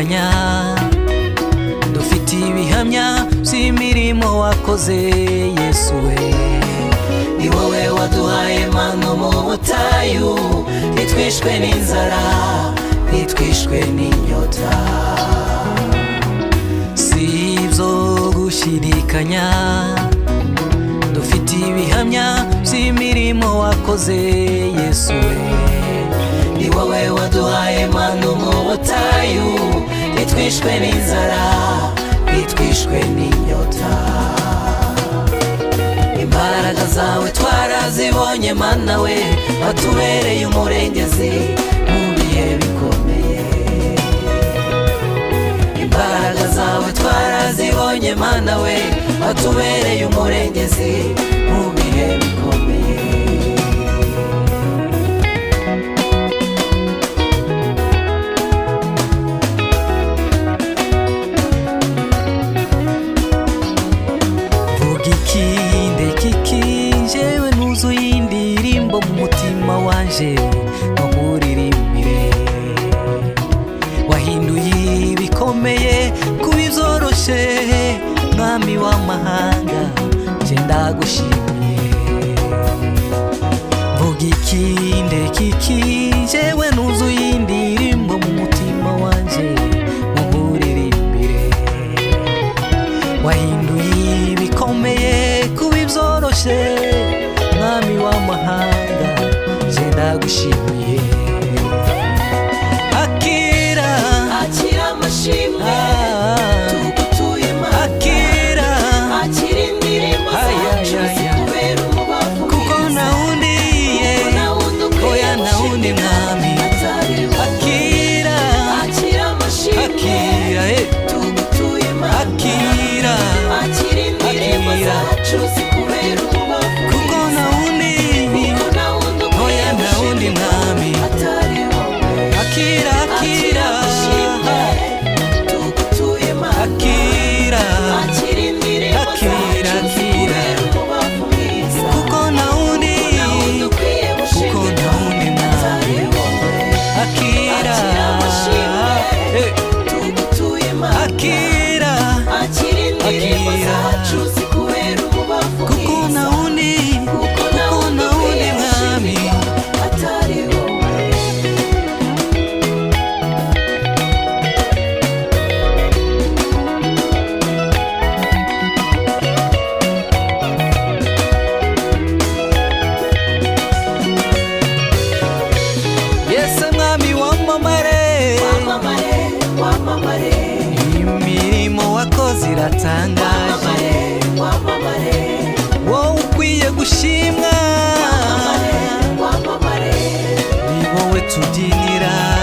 gushidikanya, dufite ibihamya by'imirimo wakoze Yesu we. Ni wowe waduhaye manu mu butayu, ntitwishwe n'inzara, ntitwishwe n'inyota. Si ibyo gushidikanya, dufite ibihamya by'imirimo wakoze Yesu we. Ni wowe waduhaye manu mu butayu, ntitwishwe n'inzara, ntitwishwe n'inyota. Imbaraga zawe twarazibonye mana we, watubereye umurengezi mu bihe bikomeye. Imbaraga zawe twarazibonye mana we, watubereye umurengezi mu bihe bikomeye. Jewe nuzuye indirimbo mu mutima wanje ngo nkuririmbire. Wahinduye ibikomeye kuba ibyoroshe, mwami w'amahanga nje ndagushimiye. Mvuga ikinde kiki, jewe nuzuye indirimbo mu mutima wanje ngo nkuririmbire. Wahinduye ibikomeye kuba ibyoroshe, mwami w'amahanga nje ndagushimiye. Akira amashimwe tugutuye mana, akira indirimbo zacu zikubera umubavu mwiza. Kuko ntawundi oya ntawundi mwami. Akira amashimwe tugutuye mana, akira indirimbo zacu zikubera umubavu mwiza. Kuko ntawundi oya ntawundi mwami. Akira tugutuye mana, akira kuko ntawundi mwami. Akira tugutuye mana, akira indirimbo zacu zikubera umubavu mwiza. Kuko ntawundi mwami atari wowe. Yesu mwami wamamare, imirimo wakoze iratangaje. Wowe ukwiye gushimwa, ni wowe tubyinira.